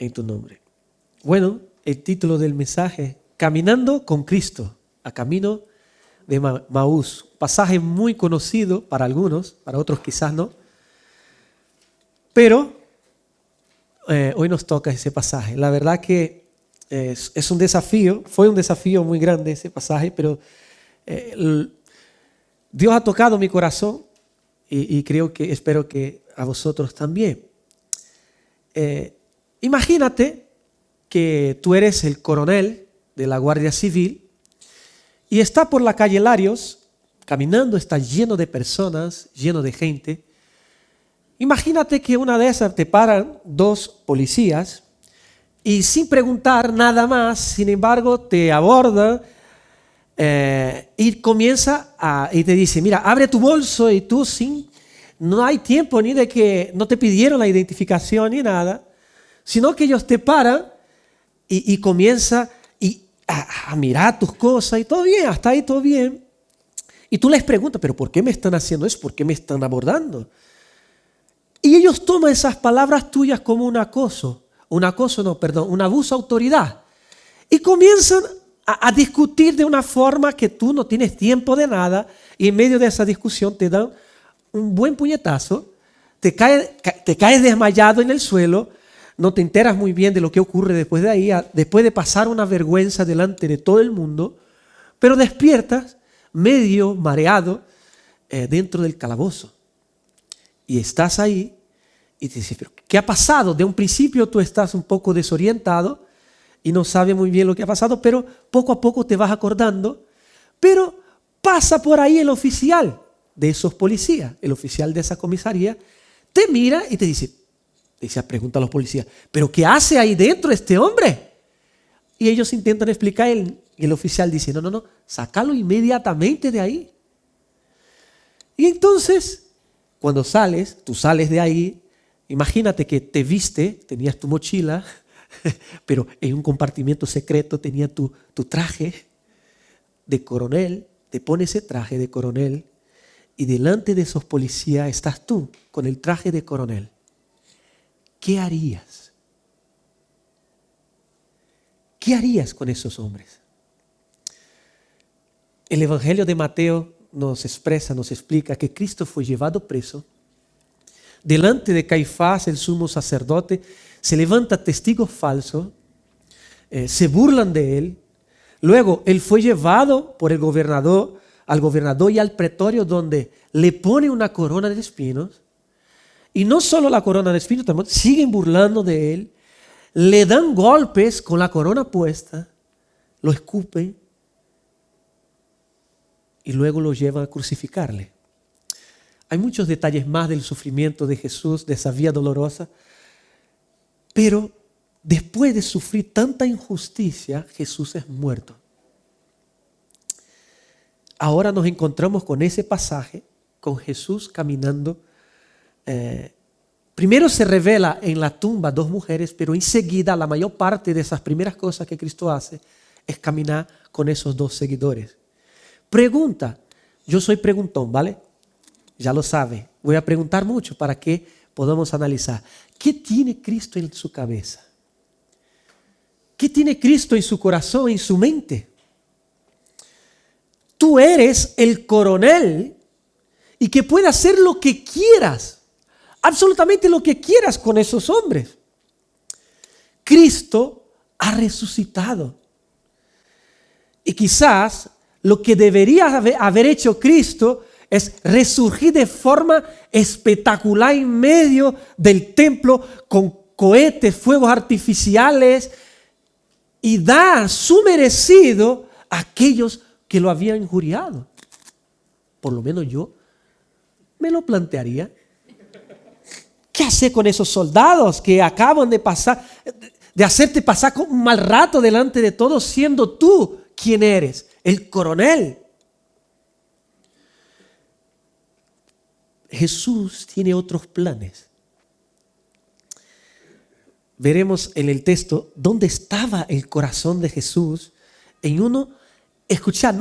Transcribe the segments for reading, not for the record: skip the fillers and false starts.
en tu nombre. Bueno, el título del mensaje, Caminando con Cristo, a camino de Maús. Pasaje muy conocido para algunos, para otros quizás no. Pero hoy nos toca ese pasaje. La verdad que es un desafío, fue un desafío muy grande ese pasaje, pero Dios ha tocado mi corazón y espero que a vosotros también. Imagínate que tú eres el coronel de la Guardia Civil y está por la calle Larios, caminando, está lleno de personas, lleno de gente. Imagínate que una de esas te paran dos policías y sin preguntar nada más, sin embargo, te abordan y y te dice, mira, abre tu bolso y tú no hay tiempo ni de que no te pidieron la identificación ni nada, sino que ellos te paran y comienza a mirar tus cosas y todo bien, hasta ahí todo bien. Y tú les preguntas, pero ¿por qué me están haciendo eso? ¿Por qué me están abordando? Y ellos toman esas palabras tuyas como un abuso de autoridad. Y comienzan a discutir de una forma que tú no tienes tiempo de nada y en medio de esa discusión te dan un buen puñetazo, te caes desmayado en el suelo, no te enteras muy bien de lo que ocurre después de ahí, después de pasar una vergüenza delante de todo el mundo, pero despiertas medio mareado dentro del calabozo. Y estás ahí y te dices, ¿pero qué ha pasado? De un principio tú estás un poco desorientado y no sabes muy bien lo que ha pasado, pero poco a poco te vas acordando. Pero pasa por ahí el oficial de esos policías, el oficial de esa comisaría, te mira y te dice, pregunta a los policías, ¿pero qué hace ahí dentro este hombre? Y ellos intentan explicar y el oficial dice, no, sácalo inmediatamente de ahí. Y entonces, cuando tú sales de ahí, imagínate que te viste, tenías tu mochila, pero en un compartimento secreto tenía tu traje de coronel, te pones ese traje de coronel y delante de esos policías estás tú con el traje de coronel. ¿Qué harías? ¿Qué harías con esos hombres? El Evangelio de Mateo nos explica que Cristo fue llevado preso. Delante de Caifás, el sumo sacerdote, se levanta testigos falsos, se burlan de él. Luego, él fue llevado por el gobernador, al gobernador y al pretorio, donde le pone una corona de espinos. Y no solo la corona de espinos, también siguen burlando de él, le dan golpes con la corona puesta, lo escupen y luego lo llevan a crucificarle. Hay muchos detalles más del sufrimiento de Jesús, de esa vía dolorosa, pero después de sufrir tanta injusticia, Jesús es muerto. Ahora nos encontramos con ese pasaje, con Jesús caminando. Primero se revela en la tumba dos mujeres, pero enseguida la mayor parte de esas primeras cosas que Cristo hace es caminar con esos dos seguidores. Pregunta, yo soy preguntón, ¿vale? Ya lo sabe, voy a preguntar mucho para que podamos analizar. ¿Qué tiene Cristo en su cabeza? ¿Qué tiene Cristo en su corazón, en su mente? Tú eres el coronel y que puede hacer lo que quieras, absolutamente lo que quieras con esos hombres. Cristo ha resucitado. Y quizás lo que debería haber hecho Cristo es resurgir de forma espectacular en medio del templo con cohetes, fuegos artificiales y dar su merecido a aquellos que lo habían injuriado. Por lo menos yo me lo plantearía. ¿Qué hacer con esos soldados que acaban de hacerte pasar un mal rato delante de todos, siendo tú quien eres, el coronel? Jesús tiene otros planes. Veremos en el texto dónde estaba el corazón de Jesús. Escuchar,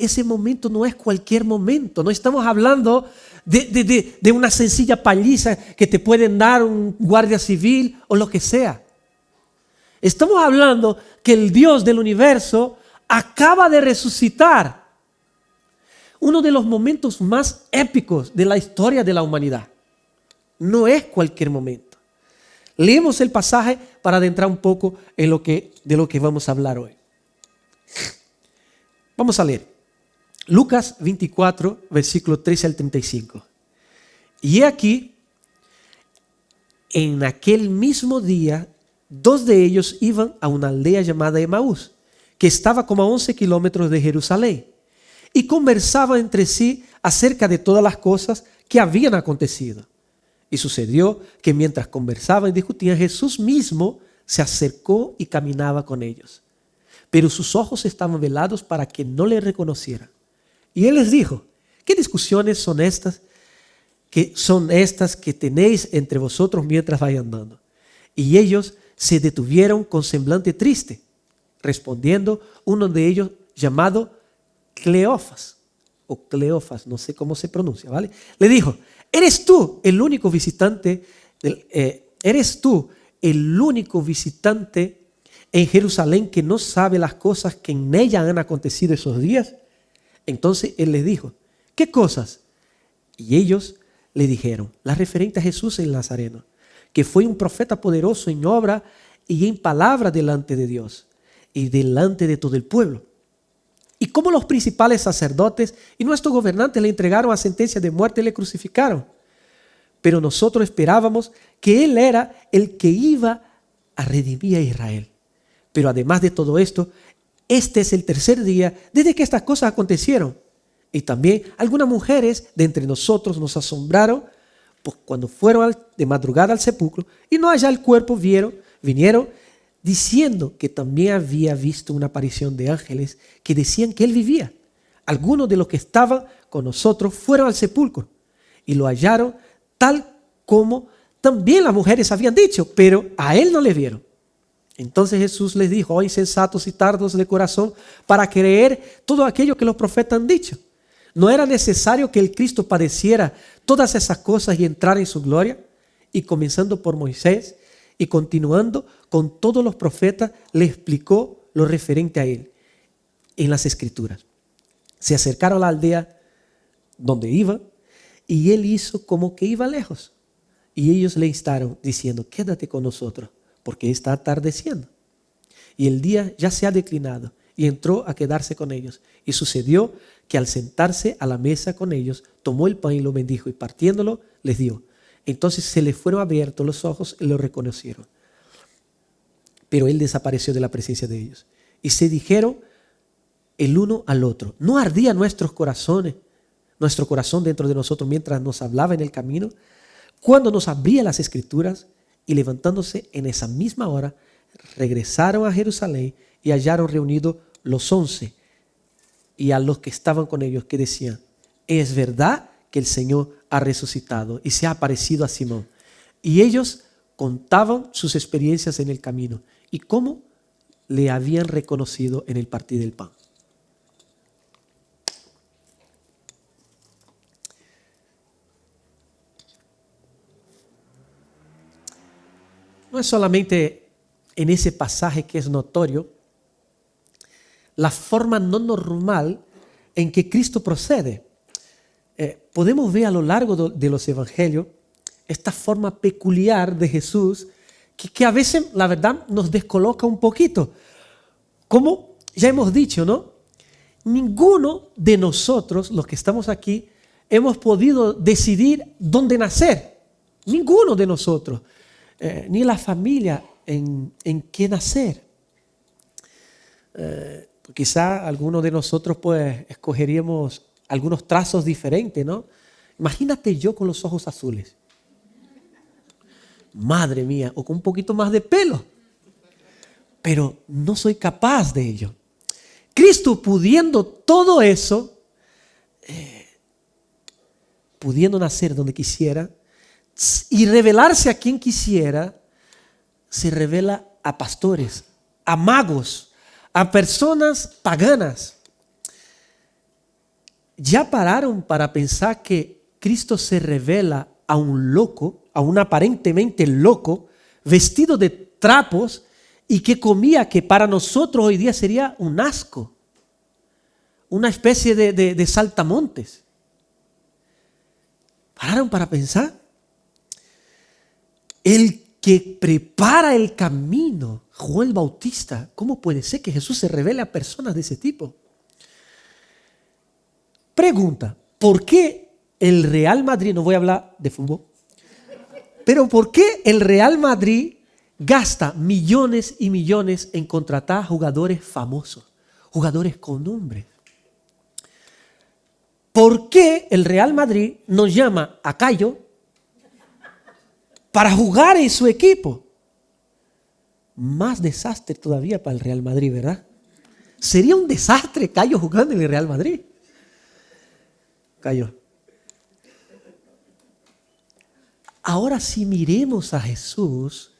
ese momento no es cualquier momento. No estamos hablando de una sencilla paliza que te pueden dar un guardia civil o lo que sea. Estamos hablando que el Dios del universo acaba de resucitar. Uno de los momentos más épicos de la historia de la humanidad. No es cualquier momento. Leemos el pasaje para adentrar un poco en de lo que vamos a hablar hoy. Vamos a leer. Lucas 24, versículo 13 al 35. Y he aquí, en aquel mismo día, 2 de ellos iban a una aldea llamada Emaús, que estaba como a 11 kilómetros de Jerusalén, y conversaban entre sí acerca de todas las cosas que habían acontecido. Y sucedió que mientras conversaban y discutían, Jesús mismo se acercó y caminaba con ellos. Pero sus ojos estaban velados para que no le reconocieran. Y él les dijo: ¿qué discusiones son estas que tenéis entre vosotros mientras vais andando? Y ellos se detuvieron con semblante triste. Respondiendo, uno de ellos, llamado Cleofas, no sé cómo se pronuncia, ¿vale? Le dijo: ¿eres tú el único visitante en Jerusalén que no sabe las cosas que en ella han acontecido esos días? Entonces él les dijo: ¿qué cosas? Y ellos le dijeron las referentes a Jesús el Nazareno, que fue un profeta poderoso en obra y en palabra delante de Dios y delante de todo el pueblo. Y cómo los principales sacerdotes y nuestros gobernantes le entregaron a sentencia de muerte y le crucificaron. Pero nosotros esperábamos que él era el que iba a redimir a Israel. Pero además de todo esto, este es el tercer día desde que estas cosas acontecieron. Y también algunas mujeres de entre nosotros nos asombraron, pues cuando fueron de madrugada al sepulcro y no hallar el cuerpo, vinieron diciendo que también había visto una aparición de ángeles que decían que él vivía. Algunos de los que estaban con nosotros fueron al sepulcro y lo hallaron tal como también las mujeres habían dicho, pero a él no le vieron. Entonces Jesús les dijo: oh insensatos y tardos de corazón, para creer todo aquello que los profetas han dicho. ¿No era necesario que el Cristo padeciera todas esas cosas y entrara en su gloria? Y comenzando por Moisés y continuando con todos los profetas, le explicó lo referente a él en las Escrituras. Se acercaron a la aldea donde iban y él hizo como que iba lejos. Y ellos le instaron diciendo: quédate con nosotros, porque está atardeciendo. Y el día ya se ha declinado. Y entró a quedarse con ellos. Y sucedió que al sentarse a la mesa con ellos, tomó el pan y lo bendijo, y partiéndolo les dio. Entonces se les fueron abiertos los ojos y lo reconocieron. Pero él desapareció de la presencia de ellos. Y se dijeron el uno al otro: ¿no ardía nuestro corazón dentro de nosotros mientras nos hablaba en el camino, cuando nos abría las Escrituras? Y levantándose en esa misma hora, regresaron a Jerusalén y hallaron reunidos los 11 y a los que estaban con ellos, que decían: es verdad que el Señor ha resucitado y se ha aparecido a Simón. Y ellos contaban sus experiencias en el camino y cómo le habían reconocido en el partir del pan. No es solamente en ese pasaje que es notorio la forma no normal en que Cristo procede. Podemos ver a lo largo de los evangelios esta forma peculiar de Jesús que a veces, la verdad, nos descoloca un poquito. Como ya hemos dicho, ¿no? Ninguno de nosotros, los que estamos aquí, hemos podido decidir dónde nacer. Ninguno de nosotros. Ni la familia en qué nacer. Quizá algunos de nosotros pues escogeríamos algunos trazos diferentes, ¿no? Imagínate yo con los ojos azules. Madre mía, o con un poquito más de pelo. Pero no soy capaz de ello. Cristo, pudiendo todo eso, pudiendo nacer donde quisiera y revelarse a quien quisiera, se revela a pastores, a magos, a personas paganas. ¿Ya pararon para pensar que Cristo se revela a un loco, a un aparentemente loco, vestido de trapos y que comía que para nosotros hoy día sería un asco, una especie de saltamontes. ¿Pararon para pensar? El que prepara el camino, Juan el Bautista, ¿cómo puede ser que Jesús se revele a personas de ese tipo? Pregunta, ¿por qué el Real Madrid, no voy a hablar de fútbol, pero por qué el Real Madrid gasta millones y millones en contratar jugadores famosos, jugadores con nombre? ¿Por qué el Real Madrid nos llama a Cayo para jugar en su equipo? Más desastre todavía para el Real Madrid, ¿verdad? Sería un desastre Cayo jugando en el Real Madrid. Cayo. Ahora si miremos a Jesús,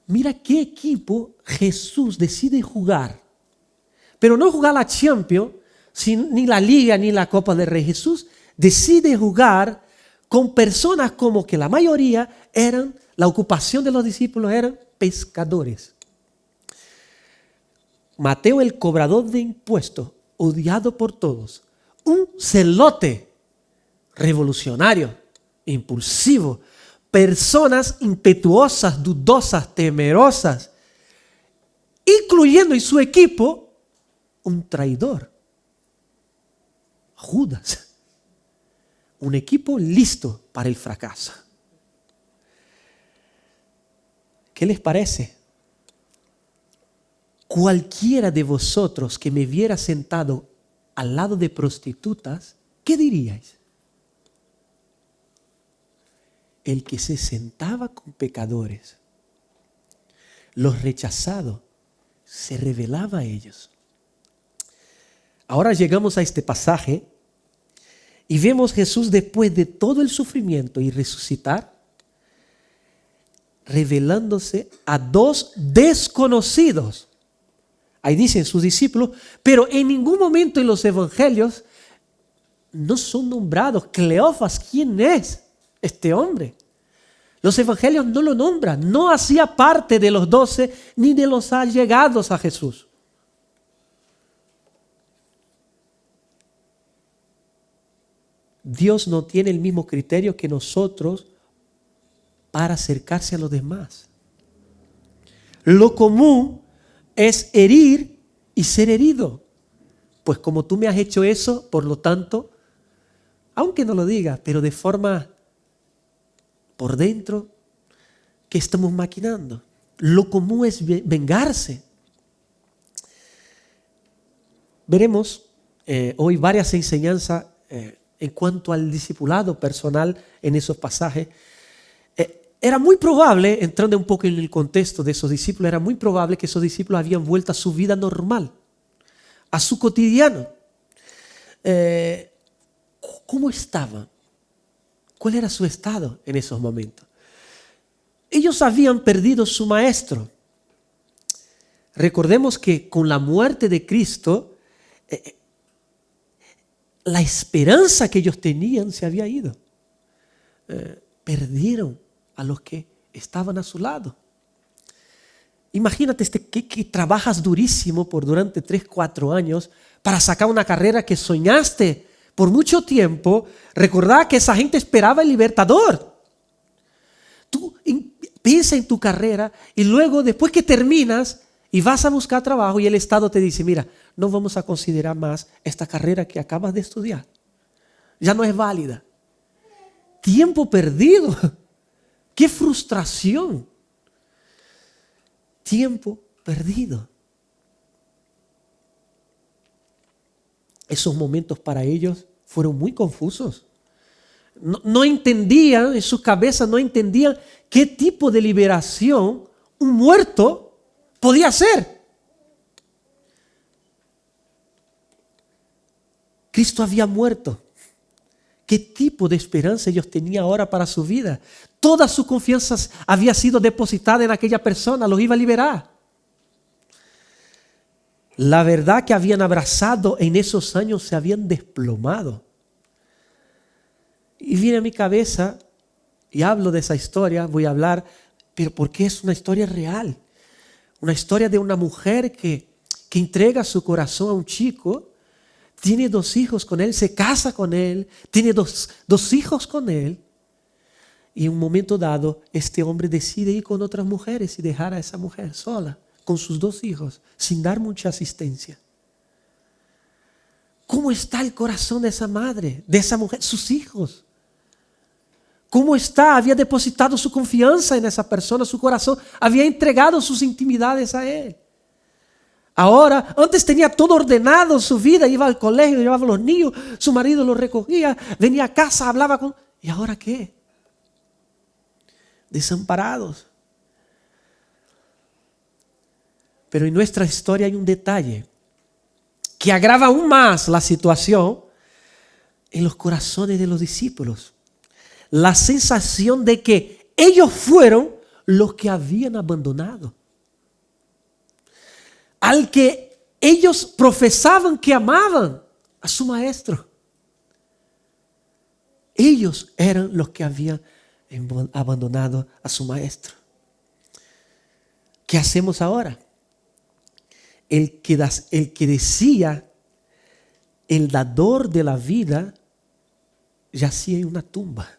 mira qué equipo Jesús decide jugar. Pero no jugar la Champions, ni la Liga, ni la Copa del Rey. Jesús decide jugar con personas como que la mayoría eran, la ocupación de los discípulos eran pescadores. Mateo, el cobrador de impuestos, odiado por todos, un celote revolucionario, impulsivo, personas impetuosas, dudosas, temerosas, incluyendo en su equipo un traidor, Judas. Un equipo listo para el fracaso. ¿Qué les parece? Cualquiera de vosotros que me viera sentado al lado de prostitutas, ¿qué diríais? El que se sentaba con pecadores, los rechazados, se revelaba a ellos. Ahora llegamos a este pasaje y vemos Jesús después de todo el sufrimiento y resucitar, revelándose a dos desconocidos. Ahí dicen sus discípulos, pero en ningún momento en los evangelios no son nombrados. Cleofas, ¿quién es este hombre? Los evangelios no lo nombran, no hacía parte de los 12 ni de los allegados a Jesús. Dios no tiene el mismo criterio que nosotros para acercarse a los demás. Lo común es herir y ser herido. Pues como tú me has hecho eso, por lo tanto, aunque no lo digas, pero de forma por dentro, ¿qué estamos maquinando? Lo común es vengarse. Veremos hoy varias enseñanzas en cuanto al discipulado personal en esos pasajes. Era muy probable, entrando un poco en el contexto de esos discípulos, era muy probable que esos discípulos habían vuelto a su vida normal, a su cotidiano. ¿Cómo estaban? ¿Cuál era su estado en esos momentos? Ellos habían perdido su maestro. Recordemos que con la muerte de Cristo, la esperanza que ellos tenían se había ido. Perdieron a los que estaban a su lado. Imagínate que trabajas durísimo durante 3-4 años para sacar una carrera que soñaste por mucho tiempo. Recordá que esa gente esperaba el Libertador. Tú piensa en tu carrera y luego después que terminas y vas a buscar trabajo y el Estado te dice, mira, no vamos a considerar más esta carrera que acabas de estudiar. Ya no es válida. Tiempo perdido. ¡Qué frustración! Tiempo perdido. Esos momentos para ellos fueron muy confusos. No entendían, en sus cabezas no entendían qué tipo de liberación un muerto podía hacer. Cristo había muerto. ¿Qué tipo de esperanza ellos tenían ahora para su vida? Toda su confianza había sido depositada en aquella persona, los iba a liberar. La verdad que habían abrazado en esos años se habían desplomado. Y viene a mi cabeza, y hablo de esa historia, voy a hablar pero porque es una historia real. Una historia de una mujer que entrega su corazón a un chico, tiene 2 hijos con él, se casa con él, tiene dos hijos con él. Y en un momento dado, este hombre decide ir con otras mujeres y dejar a esa mujer sola, con sus 2 hijos, sin dar mucha asistencia. ¿Cómo está el corazón de esa madre, de esa mujer, sus hijos? ¿Cómo está? Había depositado su confianza en esa persona, su corazón, había entregado sus intimidades a él. Ahora, antes tenía todo ordenado su vida, iba al colegio, llevaba a los niños, su marido los recogía, venía a casa, hablaba con... ¿Y ahora qué? Desamparados. Pero en nuestra historia hay un detalle que agrava aún más la situación en los corazones de los discípulos. La sensación de que ellos fueron los que habían abandonado. Al que ellos profesaban que amaban a su maestro. Ellos eran los que habían abandonado a su maestro. ¿Qué hacemos ahora? El que decía el dador de la vida yacía en una tumba.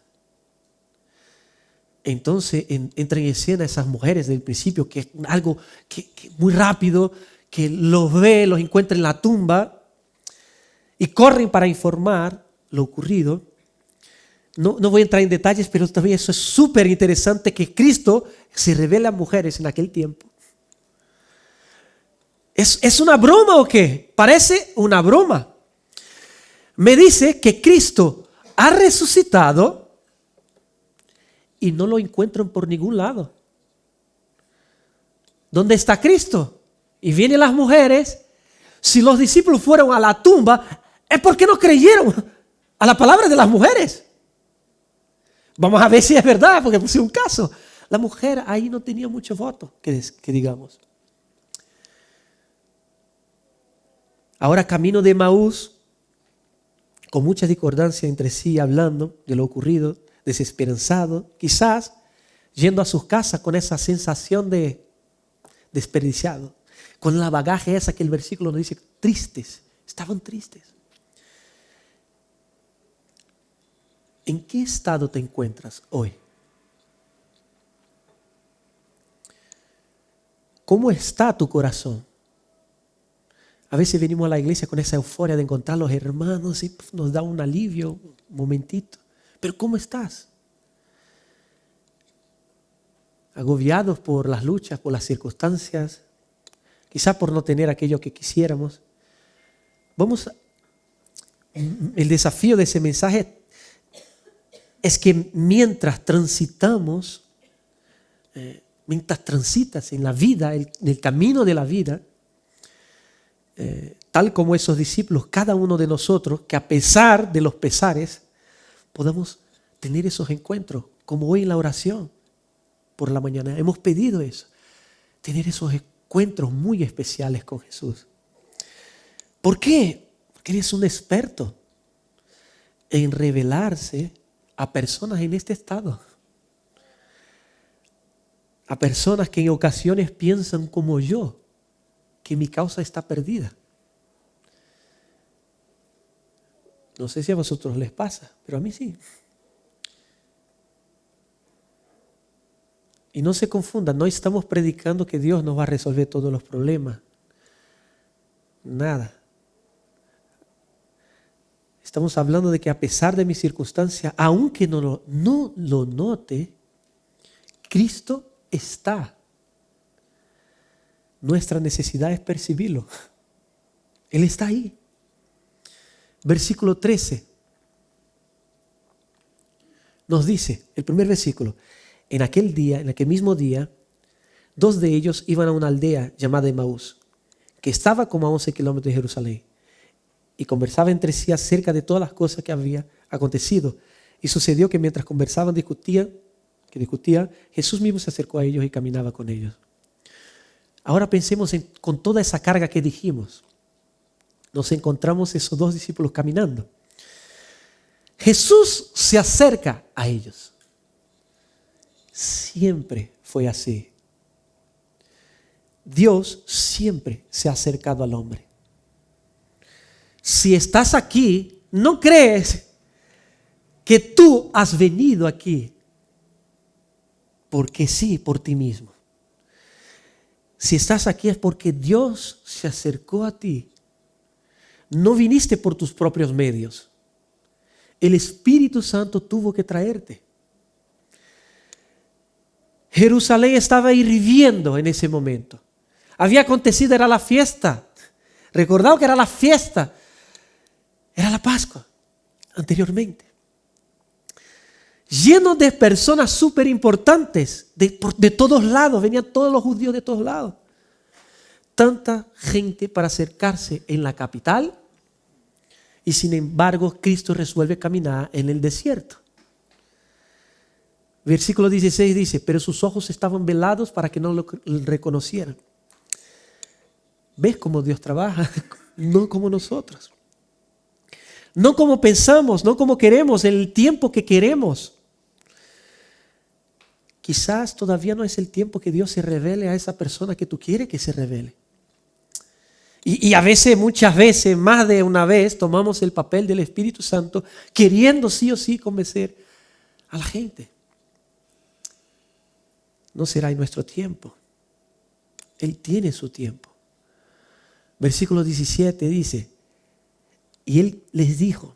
Entonces entran en escena esas mujeres del principio, que es algo que muy rápido, que los ve, los encuentra en la tumba y corren para informar lo ocurrido. No voy a entrar en detalles, pero también eso es súper interesante, que Cristo se revela a mujeres en aquel tiempo. ¿Es una broma o qué? Parece una broma. Me dice que Cristo ha resucitado y no lo encuentran por ningún lado. ¿Dónde está Cristo? Y vienen las mujeres. Si los discípulos fueron a la tumba, es porque no creyeron a la palabra de las mujeres. Vamos a ver si es verdad, porque puse un caso. La mujer ahí no tenía mucho voto, que digamos. Ahora camino de Emaús, con mucha discordancia entre sí, hablando de lo ocurrido, desesperanzado, quizás yendo a sus casas con esa sensación de desperdiciado, con la bagaje esa que el versículo nos dice, tristes, estaban tristes. ¿En qué estado te encuentras hoy? ¿Cómo está tu corazón? A veces venimos a la iglesia con esa euforia de encontrar a los hermanos y nos da un alivio, un momentito. Pero ¿cómo estás? Agobiados por las luchas, por las circunstancias, quizás por no tener aquello que quisiéramos. El desafío de ese mensaje es que mientras transitamos, mientras transitas en la vida, en el camino de la vida, tal como esos discípulos, cada uno de nosotros, que a pesar de los pesares, podamos tener esos encuentros, como hoy en la oración por la mañana. Hemos pedido eso, tener esos encuentros muy especiales con Jesús. ¿Por qué? Porque Él es un experto en revelarse a personas en este estado. A personas que en ocasiones piensan como yo, que mi causa está perdida. No sé si a vosotros les pasa, pero a mí sí. Y no se confundan, no estamos predicando que Dios nos va a resolver todos los problemas. Nada. Estamos hablando de que a pesar de mi circunstancia, aunque no lo note, Cristo está. Nuestra necesidad es percibirlo. Él está ahí. Versículo 13 nos dice, el primer versículo, en aquel mismo día, 2 de ellos iban a una aldea llamada Emaús, que estaba como a 11 kilómetros de Jerusalén, y conversaban entre sí acerca de todas las cosas que había acontecido. Y sucedió que mientras conversaban, discutían, Jesús mismo se acercó a ellos y caminaba con ellos. Ahora pensemos con toda esa carga que dijimos. Nos encontramos esos 2 discípulos caminando. Jesús se acerca a ellos. Siempre fue así. Dios siempre se ha acercado al hombre. Si estás aquí, no crees que tú has venido aquí porque sí, por ti mismo. Si estás aquí es porque Dios se acercó a ti. No viniste por tus propios medios. El Espíritu Santo tuvo que traerte. Jerusalén estaba hirviendo en ese momento. Había acontecido, era la fiesta. Recordad que era la fiesta. Era la Pascua anteriormente. Lleno de personas súper importantes de todos lados. Venían todos los judíos de todos lados. Tanta gente para acercarse en la capital. Y sin embargo, Cristo resuelve caminar en el desierto. Versículo 16 dice, pero sus ojos estaban velados para que no lo reconocieran. ¿Ves cómo Dios trabaja? No como nosotros. No como pensamos, no como queremos, en el tiempo que queremos. Quizás todavía no es el tiempo que Dios se revele a esa persona que tú quieres que se revele. Y a veces, muchas veces, más de una vez, tomamos el papel del Espíritu Santo queriendo sí o sí convencer a la gente. No será en nuestro tiempo. Él tiene su tiempo. Versículo 17 dice, y Él les dijo,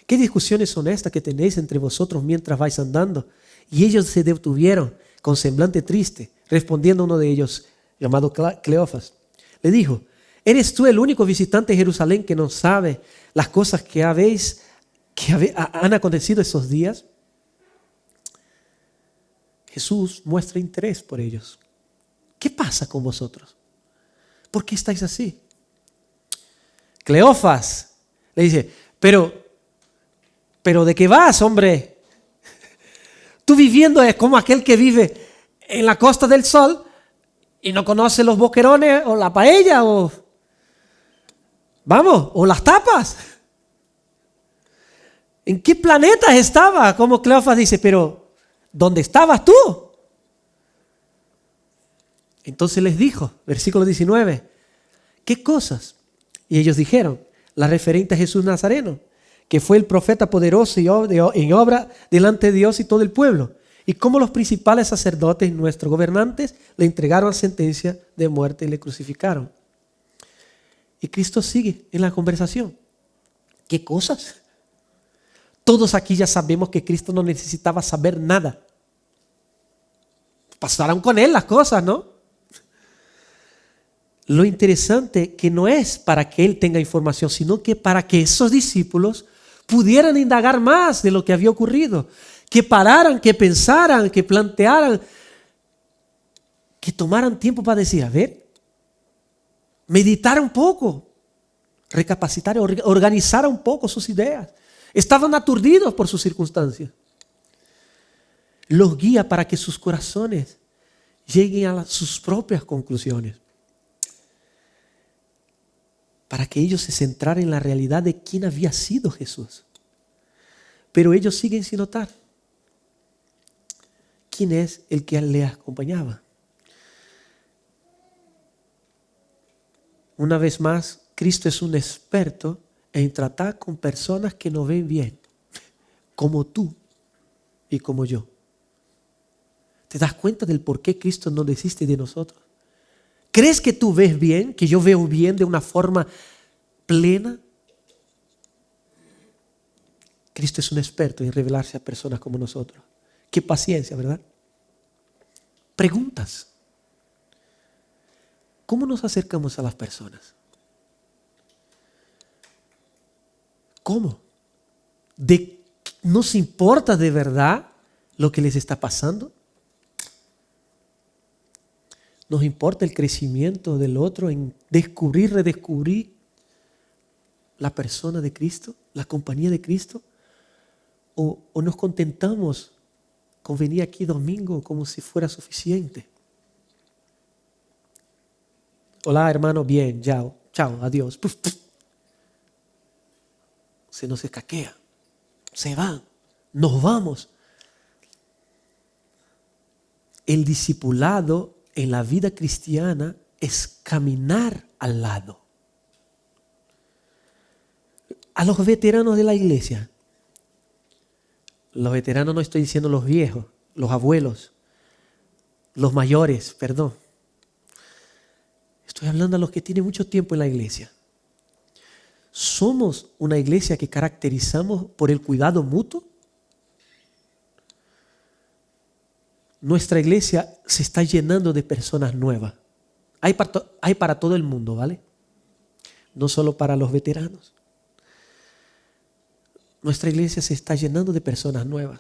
¿qué discusiones son estas que tenéis entre vosotros mientras vais andando? Y ellos se detuvieron con semblante triste, respondiendo uno de ellos, llamado Cleofas. Le dijo, ¿eres tú el único visitante de Jerusalén que no sabe las cosas que han acontecido esos días? Jesús muestra interés por ellos. ¿Qué pasa con vosotros? ¿Por qué estáis así? Cleofas le dice, pero ¿de qué vas, hombre? Tú viviendo es como aquel que vive en la Costa del Sol y no conoce los boquerones o la paella o las tapas. ¿En qué planetas estaba? Como Cleofas dice, pero ¿dónde estabas tú? Entonces les dijo, versículo 19, ¿qué cosas? Y ellos dijeron, la referente a Jesús Nazareno, que fue el profeta poderoso en obra delante de Dios y todo el pueblo. Y cómo los principales sacerdotes y nuestros gobernantes le entregaron sentencia de muerte y le crucificaron. Y Cristo sigue en la conversación. ¿Qué cosas? Todos aquí ya sabemos que Cristo no necesitaba saber nada. Pasaron con Él las cosas, ¿no? Lo interesante que no es para que Él tenga información, sino que para que esos discípulos pudieran indagar más de lo que había ocurrido. Que pararan, que pensaran, que plantearan, que tomaran tiempo para decir, a ver, meditar un poco, recapacitar, organizar un poco sus ideas. Estaban aturdidos por sus circunstancias. Los guía para que sus corazones lleguen a sus propias conclusiones. Para que ellos se centraran en la realidad de quién había sido Jesús. Pero ellos siguen sin notar quién es el que le acompañaba. Una vez más, Cristo es un experto en tratar con personas que no ven bien, como tú y como yo. ¿Te das cuenta del por qué Cristo no desiste de nosotros? ¿Crees que tú ves bien, que yo veo bien de una forma plena? Cristo es un experto en revelarse a personas como nosotros. Qué paciencia, ¿verdad? Preguntas. ¿Cómo nos acercamos a las personas? ¿Cómo? ¿Nos importa de verdad lo que les está pasando? ¿Nos importa el crecimiento del otro en descubrir, redescubrir la persona de Cristo, la compañía de Cristo? ¿O nos contentamos con venir aquí domingo como si fuera suficiente? Hola, hermano, bien, chao, adiós. Puf, puf. Se nos escaquea, se van, nos vamos. el discipulado en la vida cristiana es caminar al lado. A los veteranos de la iglesia, los veteranos no estoy diciendo los viejos, los abuelos, los mayores, perdón. Estoy hablando a los que tienen mucho tiempo en la iglesia. ¿Somos una iglesia que caracterizamos por el cuidado mutuo? Nuestra iglesia se está llenando de personas nuevas. Hay para todo el mundo, ¿vale? No solo para los veteranos. Nuestra iglesia se está llenando de personas nuevas.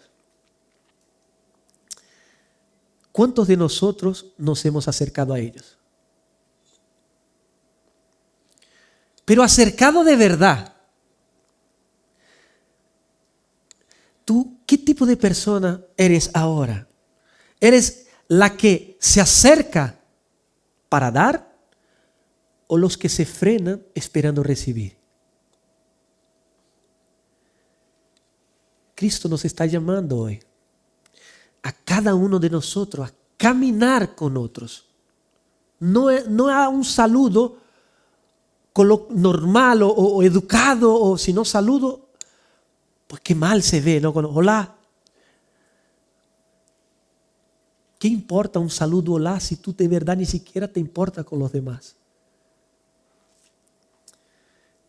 ¿Cuántos de nosotros nos hemos acercado a ellos? Pero acercado de verdad. ¿Tú qué tipo de persona eres ahora? ¿Eres la que se acerca para dar o los que se frenan esperando recibir? Cristo nos está llamando hoy a cada uno de nosotros a caminar con otros. No a un saludo con lo normal o educado, o si no saludo, pues qué mal se ve, ¿no? Hola. ¿Qué importa un saludo hola si tú de verdad ni siquiera te importa con los demás?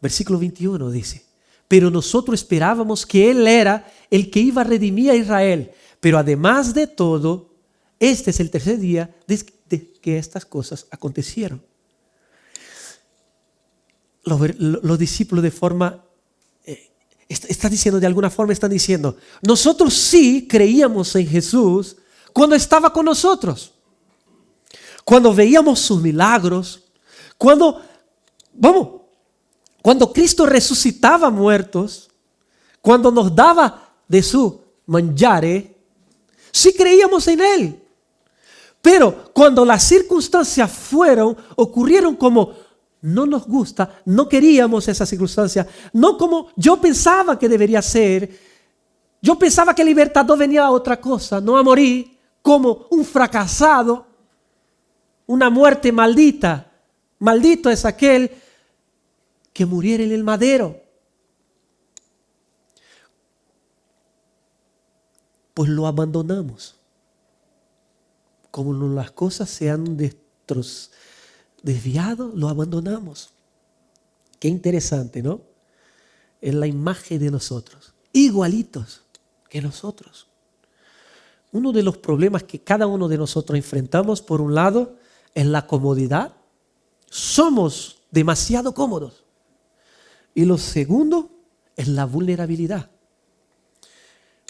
Versículo 21 dice: pero nosotros esperábamos que Él era el que iba a redimir a Israel. Pero además de todo, este es el tercer día de que estas cosas acontecieron. Los discípulos de forma, están diciendo de alguna forma, están diciendo, nosotros sí creíamos en Jesús cuando estaba con nosotros. Cuando veíamos sus milagros, cuando Cristo resucitaba muertos, cuando nos daba de su mangiare, sí creíamos en Él. Pero cuando las circunstancias ocurrieron como no nos gusta, no queríamos esa circunstancia, no como yo pensaba que debería ser, yo pensaba que el libertador venía a otra cosa, no a morir como un fracasado, una muerte maldita. Maldito es aquel que muriera en el madero. Pues lo abandonamos. Como las cosas se han desviado, lo abandonamos. Qué interesante, ¿no? Es la imagen de nosotros, igualitos que nosotros. Uno de los problemas que cada uno de nosotros enfrentamos, por un lado, es la comodidad. Somos demasiado cómodos. Y lo segundo es la vulnerabilidad.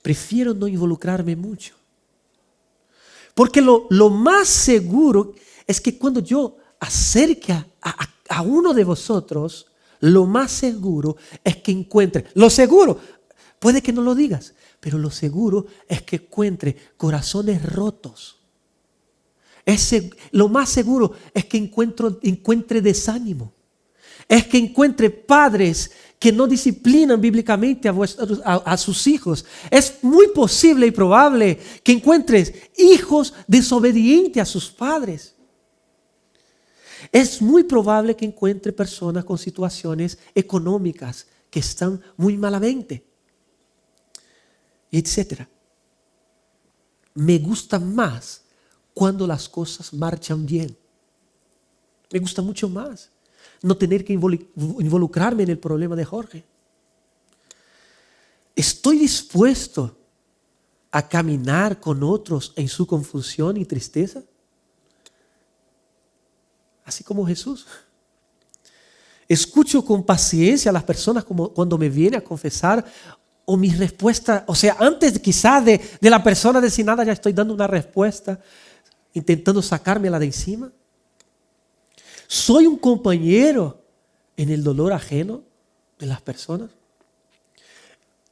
Prefiero no involucrarme mucho. Porque lo más seguro es que cuando yo acerque a uno de vosotros, lo más seguro es que encuentre, lo seguro, puede que no lo digas, pero lo seguro es que encuentre corazones rotos. Lo más seguro es que encuentre desánimo. Es que encuentre padres que no disciplinan bíblicamente a sus hijos. Es muy posible y probable que encuentres hijos desobedientes a sus padres. Es muy probable que encuentre personas con situaciones económicas que están muy malamente, etc. Me gusta más cuando las cosas marchan bien. Me gusta mucho más no tener que involucrarme en el problema de Jorge. Estoy dispuesto a caminar con otros en su confusión y tristeza, así como Jesús. Escucho con paciencia a las personas cuando me vienen a confesar, o mi respuesta, o sea, antes quizás de la persona decir nada, ya estoy dando una respuesta, intentando sacármela de encima. ¿Soy un compañero en el dolor ajeno de las personas?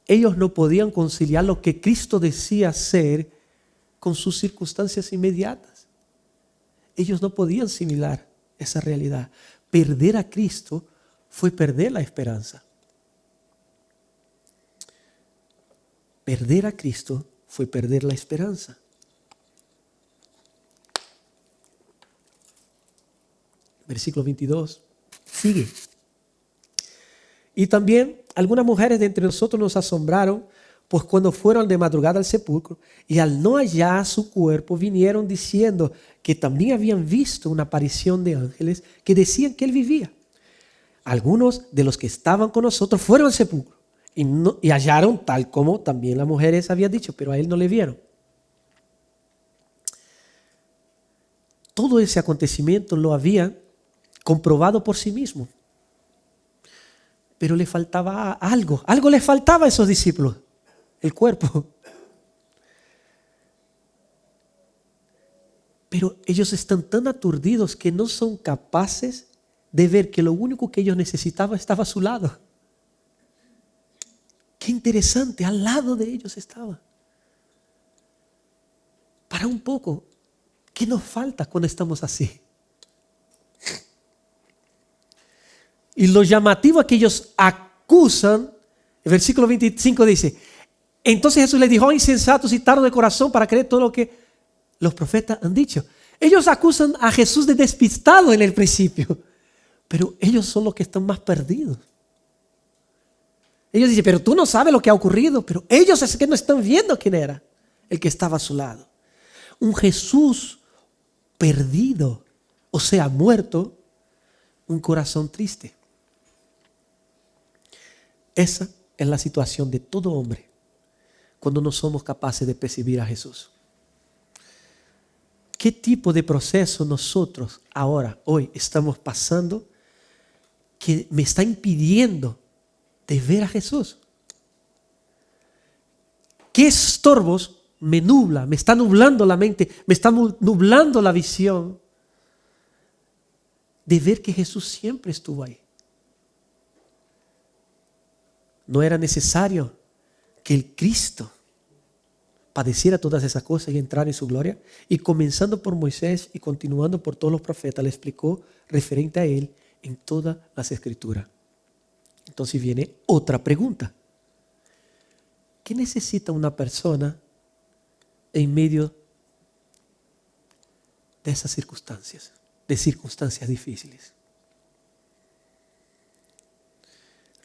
Ellos no podían conciliar lo que Cristo decía ser con sus circunstancias inmediatas. Ellos no podían asimilar esa realidad. Perder a Cristo fue perder la esperanza. Perder a Cristo fue perder la esperanza. Versículo 22. Sigue. Y también algunas mujeres de entre nosotros nos asombraron, pues cuando fueron de madrugada al sepulcro y al no hallar su cuerpo, vinieron diciendo que también habían visto una aparición de ángeles que decían que él vivía. Algunos de los que estaban con nosotros fueron al sepulcro y hallaron tal como también las mujeres habían dicho, pero a él no le vieron. Todo ese acontecimiento lo habían comprobado por sí mismos. Pero le faltaba algo. Algo le faltaba a esos discípulos. El cuerpo. Pero ellos están tan aturdidos que no son capaces de ver que lo único que ellos necesitaban estaba a su lado. Qué interesante, al lado de ellos estaba. Para un poco, ¿qué nos falta cuando estamos así? Y lo llamativo es que ellos acusan, el versículo 25 dice, entonces Jesús les dijo, insensatos y tardos de corazón para creer todo lo que los profetas han dicho. Ellos acusan a Jesús de despistado en el principio, pero ellos son los que están más perdidos. Ellos dicen, pero tú no sabes lo que ha ocurrido, pero ellos es que no están viendo quién era el que estaba a su lado. Un Jesús perdido, o sea, muerto, un corazón triste. Esa es la situación de todo hombre cuando no somos capaces de percibir a Jesús. ¿Qué tipo de proceso nosotros ahora, hoy, estamos pasando que me está impidiendo de ver a Jesús? ¿Qué estorbos me nubla, me está nublando la mente, me está nublando la visión de ver que Jesús siempre estuvo ahí? No era necesario que el Cristo padeciera todas esas cosas y entrara en su gloria. Y comenzando por Moisés y continuando por todos los profetas, le explicó referente a él en todas las escrituras. Entonces viene otra pregunta. ¿Qué necesita una persona en medio de esas circunstancias, de circunstancias difíciles?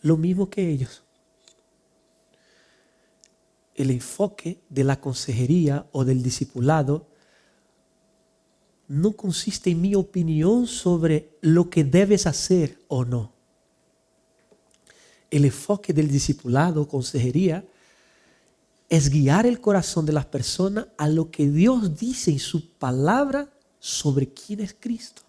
Lo mismo que ellos. El enfoque de la consejería o del discipulado no consiste en mi opinión sobre lo que debes hacer o no. El enfoque del discipulado o consejería es guiar el corazón de las personas a lo que Dios dice en su palabra sobre quién es Cristo.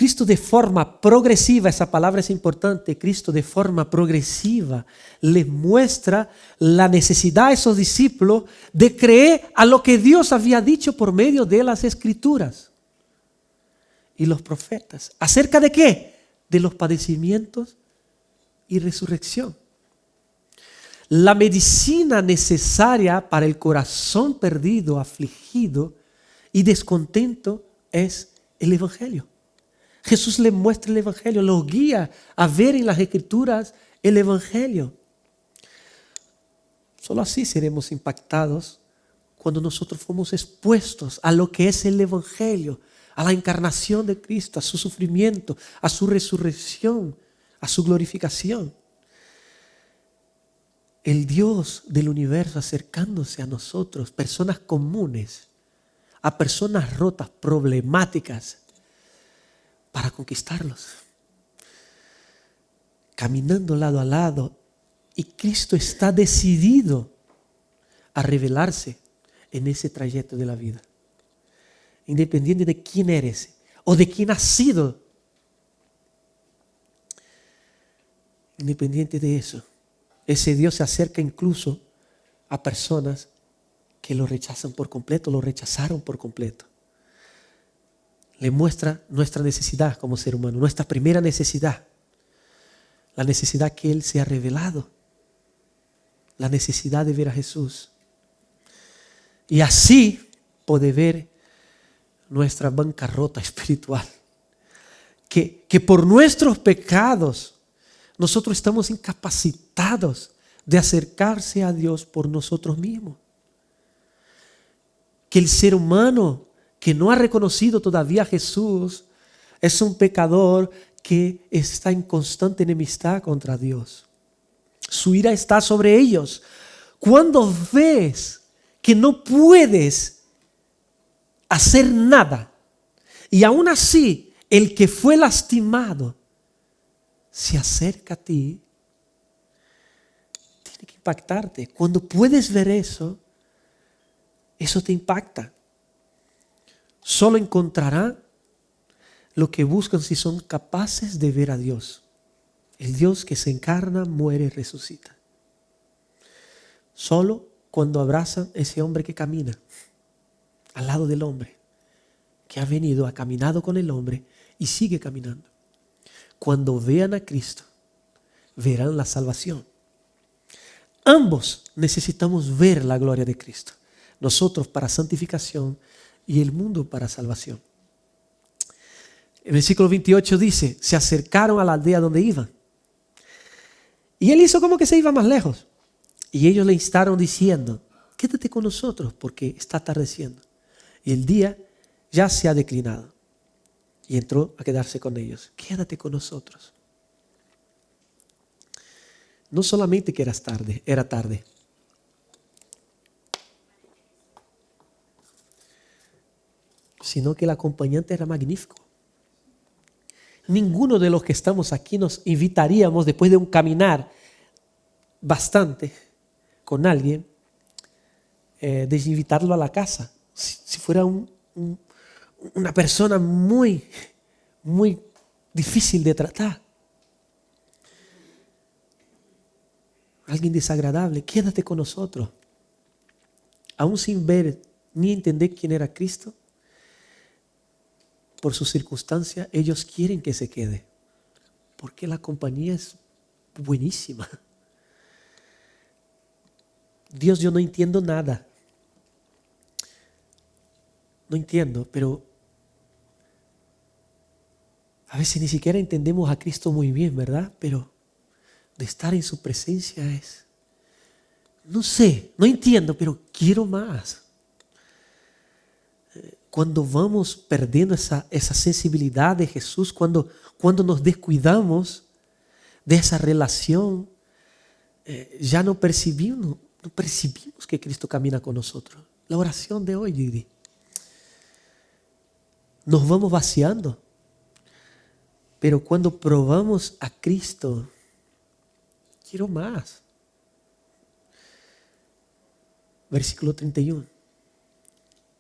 Cristo de forma progresiva, esa palabra es importante, Cristo de forma progresiva les muestra la necesidad a esos discípulos de creer a lo que Dios había dicho por medio de las Escrituras y los profetas. ¿Acerca de qué? De los padecimientos y resurrección. La medicina necesaria para el corazón perdido, afligido y descontento es el Evangelio. Jesús le muestra el Evangelio, los guía a ver en las Escrituras el Evangelio. Solo así seremos impactados cuando nosotros fuimos expuestos a lo que es el Evangelio, a la encarnación de Cristo, a su sufrimiento, a su resurrección, a su glorificación. El Dios del universo acercándose a nosotros, personas comunes, a personas rotas, problemáticas, para conquistarlos. Caminando lado a lado, y Cristo está decidido a revelarse en ese trayecto de la vida. Independiente de quién eres o de quién has sido. Independiente de eso, ese Dios se acerca incluso a personas que lo rechazan por completo, lo rechazaron por completo. Le muestra nuestra necesidad como ser humano, nuestra primera necesidad, la necesidad que Él se ha revelado, la necesidad de ver a Jesús. Y así poder ver nuestra bancarrota espiritual, que por nuestros pecados nosotros estamos incapacitados de acercarse a Dios por nosotros mismos. Que el ser humano que no ha reconocido todavía a Jesús es un pecador que está en constante enemistad contra Dios. Su ira está sobre ellos. Cuando ves que no puedes hacer nada y aún así el que fue lastimado se acerca a ti, tiene que impactarte. Cuando puedes ver eso, eso te impacta. Solo encontrarán lo que buscan si son capaces de ver a Dios. El Dios que se encarna, muere y resucita. Solo cuando abrazan a ese hombre que camina al lado del hombre, que ha venido, ha caminado con el hombre y sigue caminando. Cuando vean a Cristo, verán la salvación. Ambos necesitamos ver la gloria de Cristo. Nosotros para santificación y el mundo para salvación. El versículo 28 dice, se acercaron a la aldea donde iban. Y él hizo como que se iba más lejos. Y ellos le instaron diciendo, quédate con nosotros porque está atardeciendo. Y el día ya se ha declinado. Y entró a quedarse con ellos. Quédate con nosotros. No solamente que era tarde. Sino que el acompañante era magnífico. Ninguno de los que estamos aquí nos invitaríamos después de un caminar bastante con alguien, de invitarlo a la casa. Si fuera una persona muy, muy difícil de tratar. Alguien desagradable, quédate con nosotros. Aún sin ver ni entender quién era Cristo, por sus circunstancias, ellos quieren que se quede. Porque la compañía es buenísima. Dios, yo no entiendo nada. No entiendo, pero a veces ni siquiera entendemos a Cristo muy bien, ¿verdad? Pero de estar en su presencia es, no sé, no entiendo, pero quiero más. Cuando vamos perdiendo esa sensibilidad de Jesús, cuando nos descuidamos de esa relación, ya no percibimos que Cristo camina con nosotros. La oración de hoy, Didi. Nos vamos vaciando. Pero cuando probamos a Cristo, quiero más. Versículo 31.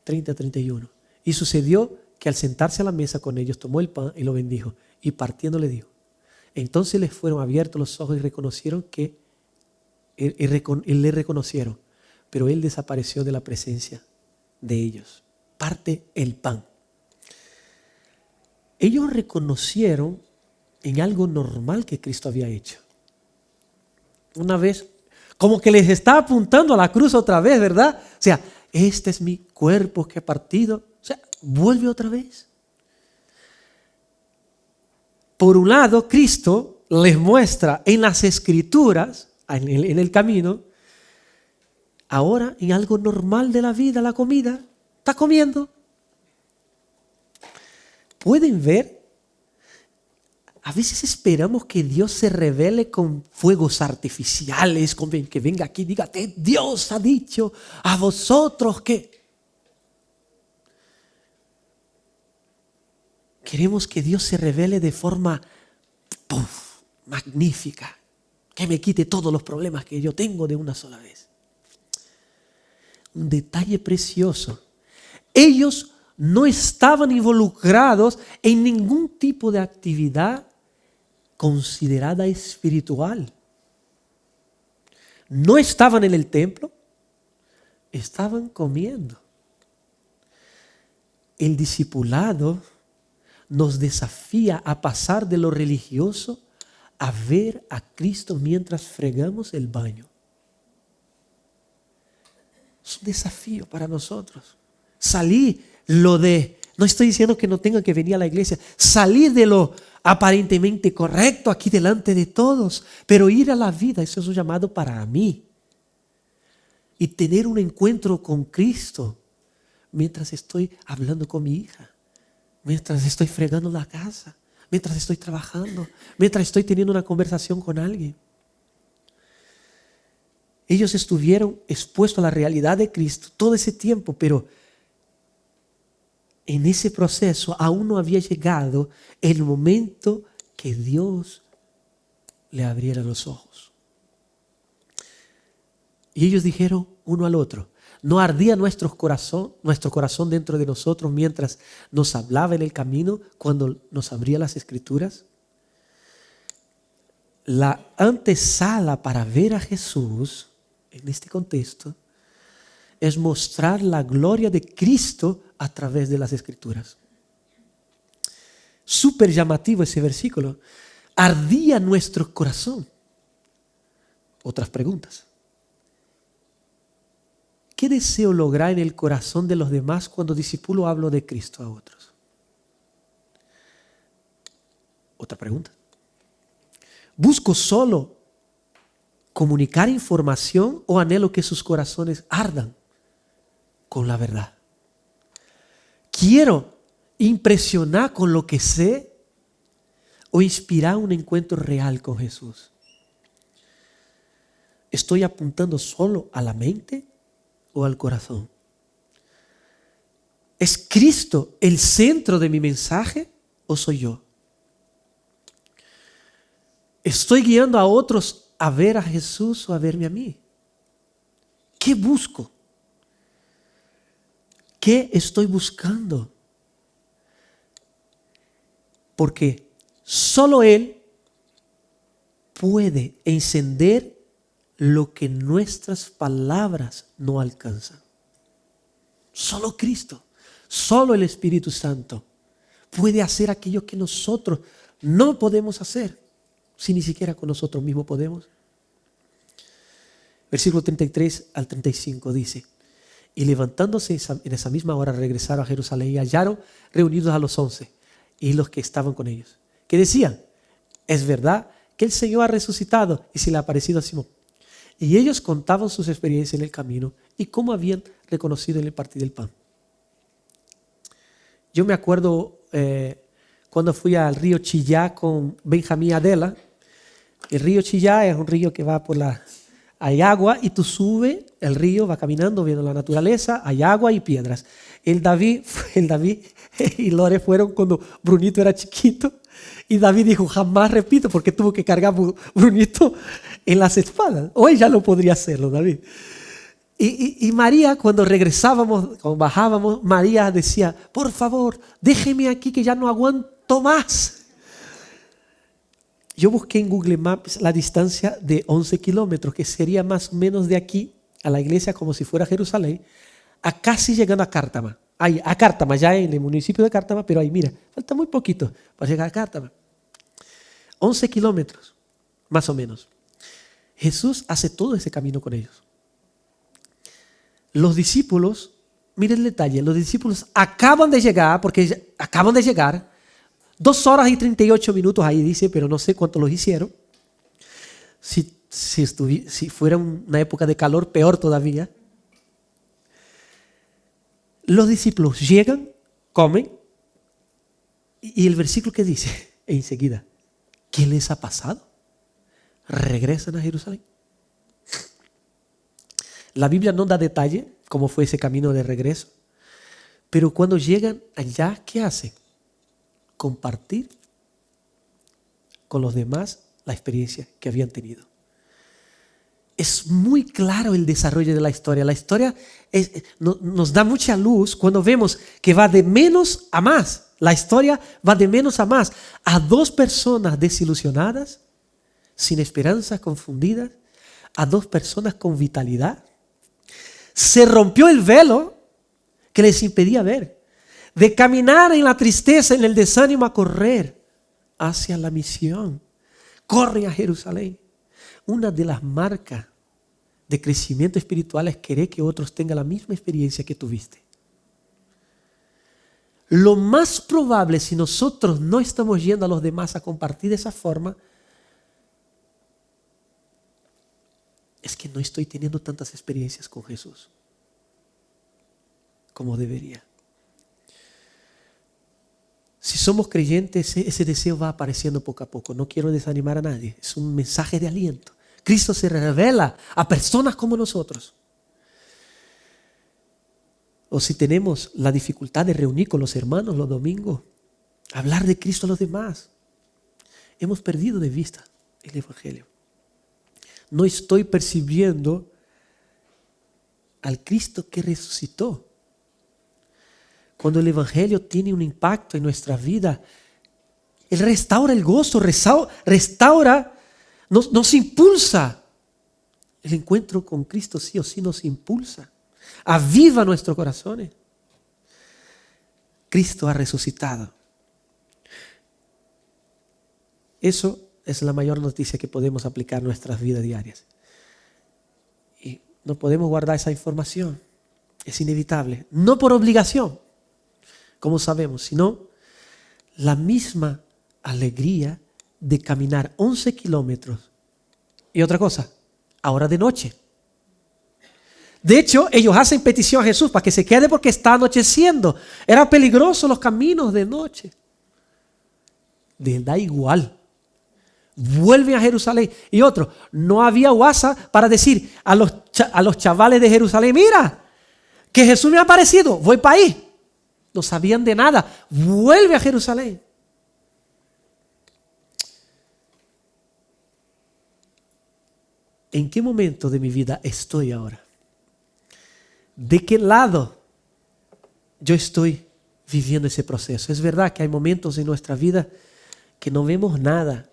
30-31. Y sucedió que al sentarse a la mesa con ellos, tomó el pan y lo bendijo. Y partiendo le dijo. Entonces les fueron abiertos los ojos y reconocieron que le reconocieron. Pero él desapareció de la presencia de ellos. Parte el pan. Ellos reconocieron en algo normal que Cristo había hecho. Una vez, como que les está apuntando a la cruz otra vez, ¿verdad? O sea, este es mi cuerpo que he partido. O sea, vuelve otra vez. Por un lado, Cristo les muestra en las Escrituras, en el camino, ahora en algo normal de la vida, la comida, está comiendo. ¿Pueden ver? A veces esperamos que Dios se revele con fuegos artificiales, con que venga aquí y diga, Dios ha dicho a vosotros que... Queremos que Dios se revele de forma magnífica, que me quite todos los problemas que yo tengo de una sola vez. Un detalle precioso. Ellos no estaban involucrados en ningún tipo de actividad considerada espiritual. No estaban en el templo, estaban comiendo. El discipulado nos desafía a pasar de lo religioso a ver a Cristo mientras fregamos el baño. Es un desafío para nosotros. No estoy diciendo que no tengan que venir a la iglesia, salir de lo aparentemente correcto aquí delante de todos, pero ir a la vida, eso es un llamado para mí. Y tener un encuentro con Cristo mientras estoy hablando con mi hija, mientras estoy fregando la casa, mientras estoy trabajando, mientras estoy teniendo una conversación con alguien. Ellos estuvieron expuestos a la realidad de Cristo todo ese tiempo, pero en ese proceso aún no había llegado el momento que Dios le abriera los ojos. Y ellos dijeron uno al otro: ¿no ardía nuestro corazón dentro de nosotros mientras nos hablaba en el camino, cuando nos abría las Escrituras? La antesala para ver a Jesús en este contexto es mostrar la gloria de Cristo a través de las Escrituras. Súper llamativo ese versículo. Ardía nuestro corazón. Otras preguntas. ¿Qué deseo lograr en el corazón de los demás cuando discípulo hablo de Cristo a otros? Otra pregunta. ¿Busco solo comunicar información o anhelo que sus corazones ardan con la verdad? ¿Quiero impresionar con lo que sé o inspirar un encuentro real con Jesús? ¿Estoy apuntando solo a la mente o al corazón? ¿Es Cristo el centro de mi mensaje o soy yo? ¿Estoy guiando a otros a ver a Jesús o a verme a mí? ¿Qué busco? ¿Qué estoy buscando? Porque solo Él puede encender lo que nuestras palabras no alcanzan. Solo Cristo, solo el Espíritu Santo puede hacer aquello que nosotros no podemos hacer, si ni siquiera con nosotros mismos podemos. Versículo 33 al 35 dice: y levantándose en esa misma hora regresaron a Jerusalén y hallaron reunidos a los 11 y los que estaban con ellos, que decían: es verdad que el Señor ha resucitado y se le ha aparecido a Simón. Y ellos contaban sus experiencias en el camino y cómo habían reconocido en el partir del pan. Yo me acuerdo cuando fui al río Chillá con Benjamín Adela. El río Chillá es un río que va hay agua y tú subes el río, va caminando, viendo la naturaleza, hay agua y piedras. El David y Lore fueron cuando Brunito era chiquito y David dijo: jamás repito, porque tuvo que cargar Brunito en las espaldas. Hoy ya no podría hacerlo, David. Y María, cuando regresábamos, cuando bajábamos, María decía: por favor, déjeme aquí que ya no aguanto más. Yo busqué en Google Maps la distancia de 11 kilómetros, que sería más o menos de aquí a la iglesia, como si fuera Jerusalén, a casi llegando a Cártama. A Cártama, ya en el municipio de Cártama, pero ahí, mira, falta muy poquito para llegar a Cártama. 11 kilómetros, más o menos. Jesús hace todo ese camino con ellos. Los discípulos, miren el detalle, los discípulos acaban de llegar, 2 horas y 38 minutos ahí dice, pero no sé cuánto los hicieron. Si fuera una época de calor, peor todavía. Los discípulos llegan, comen, y el versículo que dice enseguida: ¿qué les ha pasado? Regresan a Jerusalén. La Biblia no da detalle cómo fue ese camino de regreso, pero cuando llegan allá, ¿qué hacen? Compartir con los demás la experiencia que habían tenido. Es muy claro el desarrollo de la historia. La historia nos da mucha luz cuando vemos que va de menos a más. La historia va de menos a más. A 2 personas desilusionadas, sin esperanza, confundidas, a 2 personas con vitalidad. Se rompió el velo que les impedía ver. De caminar en la tristeza, en el desánimo, a correr hacia la misión. Corren a Jerusalén. Una de las marcas de crecimiento espiritual es querer que otros tengan la misma experiencia que tuviste. Lo más probable, si nosotros no estamos yendo a los demás a compartir de esa forma, es que no estoy teniendo tantas experiencias con Jesús. como debería. Si somos creyentes, ese deseo va apareciendo poco a poco. No quiero desanimar a nadie. Es un mensaje de aliento. Cristo se revela a personas como nosotros. O si tenemos la dificultad de reunir con los hermanos los domingos, hablar de Cristo a los demás, hemos perdido de vista el Evangelio. No estoy percibiendo al Cristo que resucitó. Cuando el Evangelio tiene un impacto en nuestra vida, Él restaura el gozo, restaura, nos impulsa. El encuentro con Cristo sí o sí nos impulsa. Aviva nuestros corazones. Cristo ha resucitado. Eso es la mayor noticia que podemos aplicar en nuestras vidas diarias. Y no podemos guardar esa información. Es inevitable. No por obligación, como sabemos, sino la misma alegría de caminar 11 kilómetros. Y otra cosa, ahora de noche. De hecho, ellos hacen petición a Jesús para que se quede porque está anocheciendo. Eran peligrosos los caminos de noche. Les da igual. Vuelven a Jerusalén. Y otro, no había WhatsApp para decir a los chavales de Jerusalén, mira, que Jesús me ha aparecido, voy para ahí. No sabían de nada. Vuelve a Jerusalén. ¿En qué momento de mi vida estoy ahora? ¿De qué lado yo estoy viviendo ese proceso? Es verdad que hay momentos en nuestra vida que no vemos nada.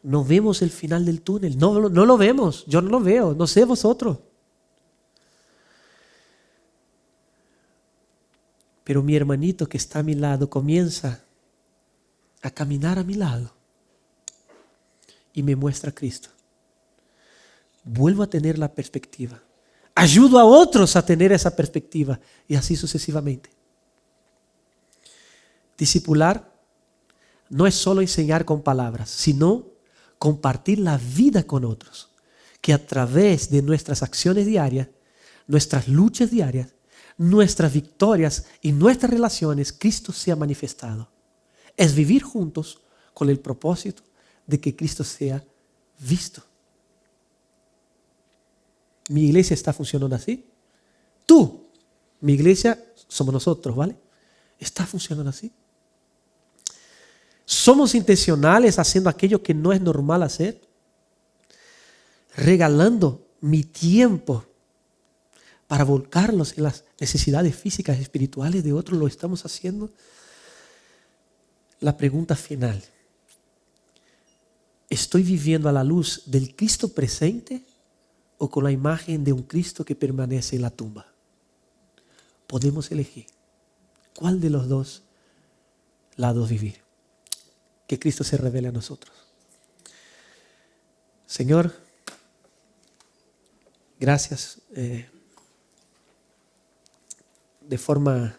No vemos el final del túnel. No lo vemos. Yo no lo veo. No sé vosotros. Pero mi hermanito que está a mi lado comienza a caminar a mi lado y me muestra a Cristo. Vuelvo a tener la perspectiva. Ayudo a otros a tener esa perspectiva y así sucesivamente. Discipular no es solo enseñar con palabras, sino compartir la vida con otros. Que a través de nuestras acciones diarias, nuestras luchas diarias, nuestras victorias y nuestras relaciones, Cristo sea manifestado. Es vivir juntos con el propósito de que Cristo sea visto. Mi iglesia está funcionando así. Tú, mi iglesia, somos nosotros, ¿vale? Está funcionando así. Somos intencionales haciendo aquello que no es normal hacer. Regalando mi tiempo para volcarlos en las necesidades físicas y espirituales de otros, lo estamos haciendo. La pregunta final. ¿Estoy viviendo a la luz del Cristo presente o con la imagen de un Cristo que permanece en la tumba? Podemos elegir cuál de los dos lados vivir. Que Cristo se revele a nosotros. Señor, gracias. De forma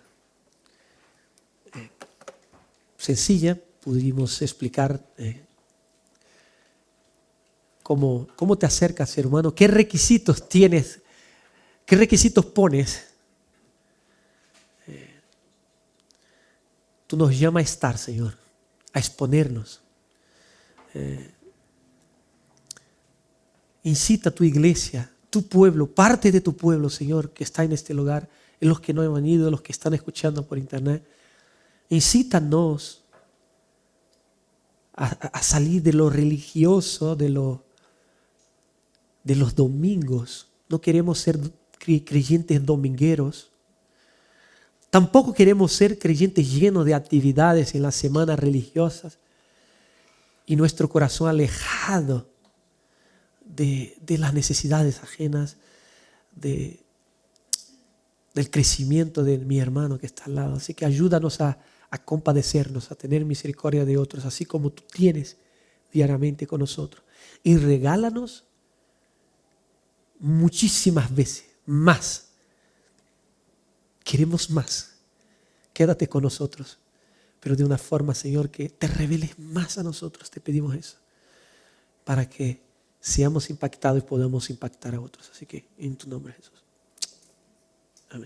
sencilla pudimos explicar cómo te acercas, hermano, qué requisitos tienes, qué requisitos pones. Tú nos llamas a estar, Señor, a exponernos. Incita a tu iglesia, tu pueblo, parte de tu pueblo, Señor, que está en este lugar, en los que no han venido, los que están escuchando por internet. Incítanos a salir de lo religioso, de los domingos. No queremos ser creyentes domingueros. Tampoco queremos ser creyentes llenos de actividades en las semanas religiosas y nuestro corazón alejado de las necesidades ajenas, del crecimiento de mi hermano que está al lado. Así que ayúdanos a compadecernos, a tener misericordia de otros, así como tú tienes diariamente con nosotros. Y regálanos muchísimas veces más. Queremos más. Quédate con nosotros, pero de una forma, Señor, que te reveles más a nosotros. Te pedimos eso, para que seamos impactados y podamos impactar a otros. Así que en tu nombre, Jesús.